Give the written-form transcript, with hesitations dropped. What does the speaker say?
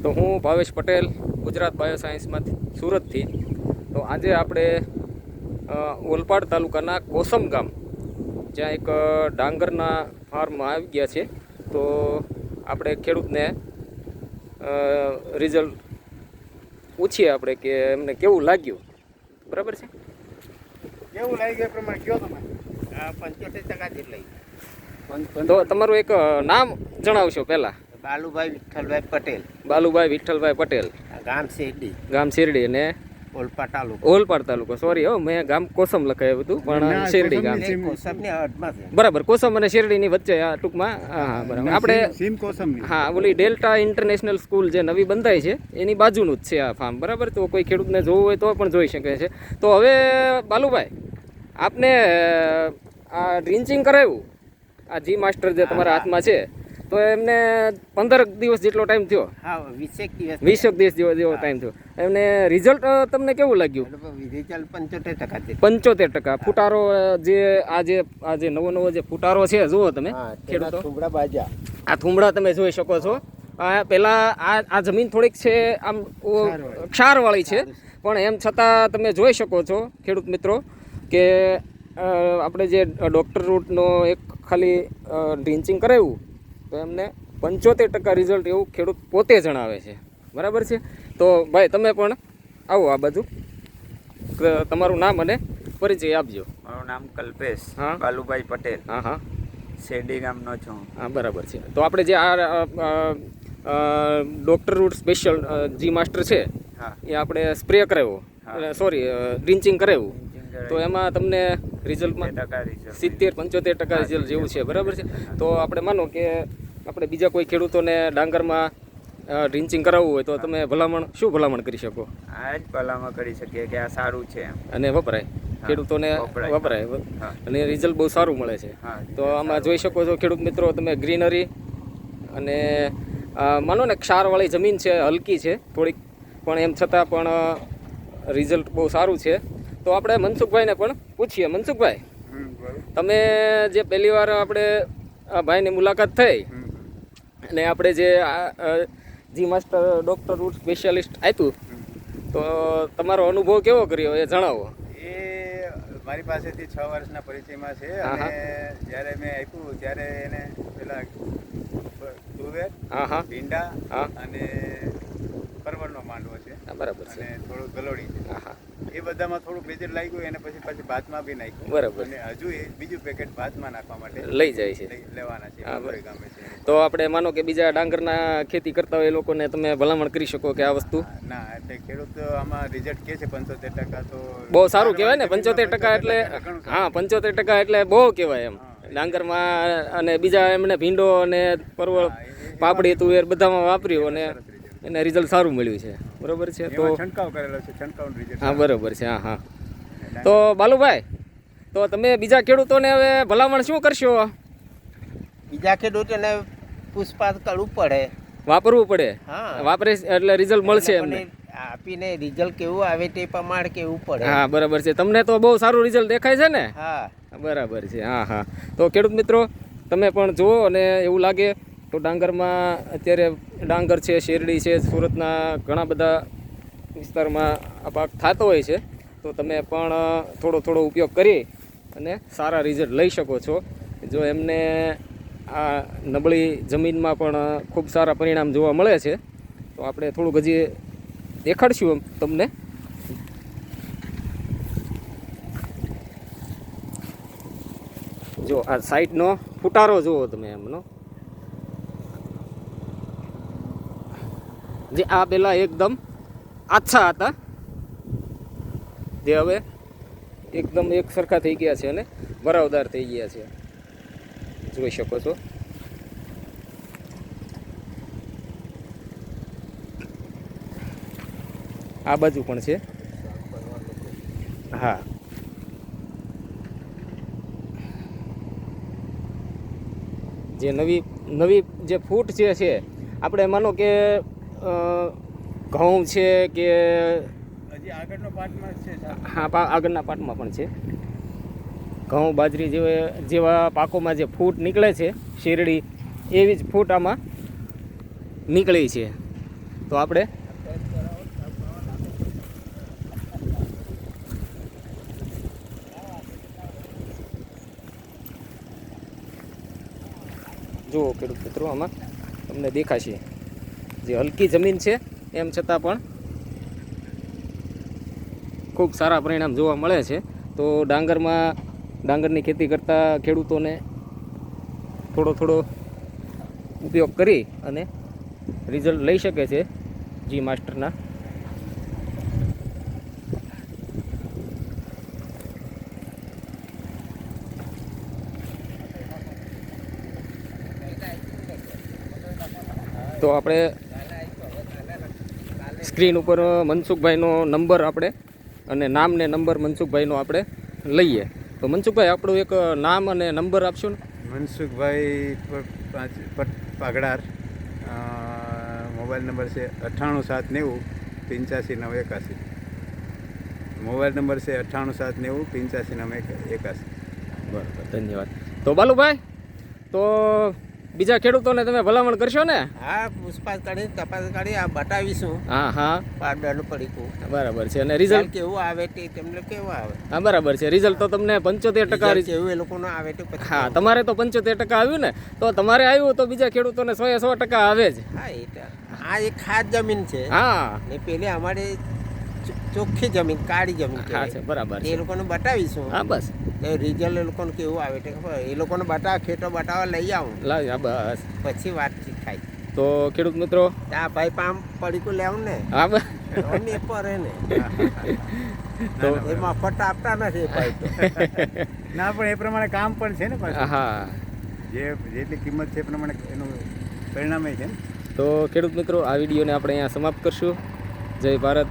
તો હું ભાવેશ પટેલ, ગુજરાત બાયોસાયન્સમાંથી સુરતથી. તો આજે આપણે ઓલપાડ તાલુકાના કોસમ ગામ, જ્યાં એક ડાંગરના ફાર્મમાં આવી ગયા છે. તો આપણે ખેડૂતને રિઝલ્ટ પૂછીએ આપણે કે એમને કેવું લાગ્યું. બરાબર છે? કેવું લાગ્યું એ પ્રમાણે કયો તમે. 75% જેટલી. તો તમારું એક નામ જણાવશો પહેલાં. બાલુભાઈ વિઠ્ઠલભાઈ પટેલ. બાલુભાઈ વિઠ્ઠલભાઈ પટેલ, ગામ શેરડી, ગામ શેરડી અને ઓલપાડ તાલુકો. ઓલપાડ તાલુકો. સોરી મેં ગામ કોસમ લખાયું હતું, પણ શેરડી ગામ છે. કોસમની હદમાં છે. બરાબર, કોસમ અને શેરડીની વચ્ચે આ ટૂંકમાં. હા બરાબર. આપણે સીમ કોસમની. હા, ઓલી ડેલ્ટા ઇન્ટરનેશનલ સ્કૂલ જે નવી બંધાઈ છે એની બાજુનું જ છે આ ફાર્મ. બરાબર, તો કોઈ ખેડૂતને જોવું હોય તો પણ જોઈ શકે છે. તો હવે બાલુભાઈ, આપને આ ડ્રિન્ચિંગ કરાવ્યું, આ જી માસ્ટર જે તમારા હાથમાં છે, તો એમને 15 દિવસ જેટલો ટાઈમ થયો. હા, 20 દિવસ જેવો ટાઈમ થયો. એમને રિઝલ્ટ તમને કેવું લાગ્યું? રિઝલ્ટ 75% 75%. ફુટારો જે આ જે નવો જે ફુટારો છે, જુઓ તમે ખેડૂતો, થુંબડા બાજા. આ થુંબડા તમે જોઈ શકો છો. પહેલા આ જમીન થોડીક છે આમ ક્ષારવાળી છે, પણ એમ છતાં તમે જોઈ શકો છો ખેડૂત મિત્રો કે આપણે જે ડૉક્ટર રૂટનો એક ખાલી ડ્રિન્ચિંગ કરાવ્યું તો એમને 75% રિઝલ્ટ એવું ખેડૂત પોતે જણાવે છે. બરાબર છે? તો ભાઈ તમે પણ આવો આ બાજુ, તમારું નામ અને પરિચય આપજો. મારું નામ કલ્પેશ હા. બાલુભાઈ પટેલ. હા, શેરડી ગામનો છું. હા, બરાબર છે. તો આપણે જે આ doctor route special G master છે, હા. એ આપણે સ્પ્રે કરાવ્યો, સોરી ડ્રિન્ચિંગ કરાવ્યું, તો એમાં તમને રિઝલ્ટમાં 70-75% રિઝલ્ટ જેવું છે. બરાબર છે? તો આપણે માનો કે આપણે બીજા કોઈ ખેડૂતોને ડાંગરમાં ડ્રિન્ચિંગ કરાવવું હોય તો તમે શું ભલામણ કરી શકો? આ જ ભલામણ કરી શકીએ કે આ સારું છે અને વપરાય, ખેડૂતોને વપરાય અને રિઝલ્ટ બહુ સારું મળે છે. તો આમાં જોઈ શકો છો ખેડૂત મિત્રો તમે, ગ્રીનરી અને માનો ને ક્ષારવાળી જમીન છે, હલકી છે થોડીક, પણ એમ છતાં પણ રિઝલ્ટ બહુ સારું છે. તો આપણે મનસુખભાઈને પણ પૂછીએ. મનસુખભાઈ, તમે જે પહેલી વાર આપણે આ ભાઈની મુલાકાત થઈ અને આપણે જે જી માસ્ટર ડૉક્ટર રૂટ સ્પેશિયાલિસ્ટ આપ્યું, તો તમારો અનુભવ કેવો કર્યો એ જણાવો. એ મારી પાસેથી 6 વર્ષના પરિચયમાં છે અને જ્યારે મેં આપ્યું ત્યારે એને પેલા તુવેર, ભીંડા અને પરવળનો માંડવો છે. બરાબર છે. અને થોડું ગલોડી છે. એ બધામાં થોડું બેજર લાગ્યું, એને પછી ભાતમાં બી નાખ્યું. બરાબર. અને હજુ એ બીજું પેકેટ ભાતમાં નાખવા માટે લઈ જાય છે, લેવાના છે. ગામે છે. તો આપણે માનો કે બીજા ડાંગરના ખેતી કરતા હોય એ લોકોને તમે ભલામણ કરી શકો કે આ વસ્તુ. ના, એટલે ખેડૂત આમાં રિઝલ્ટ કે છે 75%, તો બહુ સારું કહેવાય ને. 75% એટલે હા, 75% એટલે બહુ કહેવાય એમ ડાંગરમાં. અને બીજા એમને ભીંડો અને પરવળ, પાપડી, તુવેર બધામાં વાપર્યું અને એને રિઝલ્ટ સારું મળ્યું છે. બરાબર છે? તો છંટકાવ કરેલો છે, છંટકાવનું રિઝલ્ટ. હા, બરાબર છે. હા. તો બાલુભાઈ, તો તમે બીજા ખેડૂતોને હવે ભલામણ શું કરશો? બીજા ખેડૂતોને પૂછપાછ કરવું પડે, વાપરવું પડે. હા, વાપરે એટલે રિઝલ્ટ મળશે એમને. આપીને રિઝલ્ટ કેવું આવે તે પ્રમાણે કેવું પડે. હા, બરાબર છે. તમને તો બહુ સારું રિઝલ્ટ દેખાય છે ને? હા, બરાબર છે. હા. તો ખેડૂત મિત્રો તમે પણ જુઓ, અને એવું લાગે તો ડાંગરમાં અત્યારે ડાંગર છે, શેરડી છે, સુરતના ઘણા બધા વિસ્તારમાં આ પાક થતો હોય છે. તો તમે પણ થોડો ઉપયોગ કરી અને સારા રિઝલ્ટ લઈ શકો છો. જો એમને આ નબળી જમીનમાં પણ ખૂબ સારા પરિણામ જોવા મળે છે. તો આપણે થોડુંક હજી દેખાડશું તમને. જો આ સાઈડનો ફુટારો જુઓ તમે એમનો, જે આ પેલા એકદમ આછા હતા, જે હવે એકદમ એક સરખા થઈ ગયા છે અને ભરાવદાર થઈ ગયા છે. જોઈ શકો છો. આ બાજુ પણ છે. હા, જે નવી જે ફૂટ છે આપણે માનો કે ઘઉં છે કે હજી આગળનો પાર્ટમાં છે. હા, આગળના પાર્ટમાં પણ છે. ઘઉં, બાજરી જેવા પાકોમાં જે ફૂટ નીકળે છે, શેરડી, એવી જ ફૂટ આમાં નીકળી છે. તો આપણે જુઓ ખેડૂત મિત્રો, આમાં તમને દેખાશે જે હલકી જમીન છે એમ છતાં પણ ખૂબ સારા પરિણામ જોવા મળે છે. તો ડાંગરની ખેતી કરતા ખેડૂતોને થોડો ઉપયોગ કરી અને રિઝલ્ટ લઈ શકે છે જી માસ્ટરના. તો આપણે સ્ક્રીન ઉપર મનસુખભાઈનો નંબર આપણે અને નામ ને નંબર મનસુખભાઈનો આપણે લઈએ. તો મનસુખભાઈ આપણું એક નામ અને નંબર આપશો ને? મનસુખભાઈ પાગડાર, મોબાઈલ નંબર છે 98 790 85 981. મોબાઈલ નંબર છે 98 790 85 981. બરાબર, ધન્યવાદ. તો બાલુભાઈ, તો બીજા ખેડૂતોને તમે ભલામણ કરશો ને? હા, પૂછપાછ કરી તપાસ કરી આ બતાવીશું. હા પારડાનું પડીકું બરાબર છે. અને રિઝલ્ટ કેવું આવે તે તમને કેવું આવે? હા બરાબર છે. રિઝલ્ટ તો તમને 75% કેવું એ લોકોનું આવે તે પછી હા, તમારે તો 75% આવ્યું ને, તો તમારે આવ્યું તો બીજા ખેડૂતોને 100% આવે જ. હા, આ એક ખાસ જમીન છે. હા ને પેલી અમારી ચોખ્ખી જમીન, કાળી જમીન હા કહેવાય. છે, બરાબર એ છે. લોકોને બતાવીશું. હા બસ રિઝલ્ટ એ લોકોને કેવું આવે તે ખબર. એ લોકોને ખેતો બતાવવા લઈ આવું, લાવ બસ. પછી વાતચીત થાય. તો ખેડૂત મિત્રો, આ ભાઈ પામ પડીકું લેવું ને હા બસ. ને પડે ને તો એ મફત આપતા નથી એ ભાઈ તો. ના, પણ એ પ્રમાણે કામ પણ છે ને પાછું. હા, જેટલી કિંમત છે એ પ્રમાણે એનું પરિણામે છે ને. તો ખેડૂત મિત્રો, આ વિડીયોને આપણે અહીંયા સમાપ્ત કરશું. જય ભારત,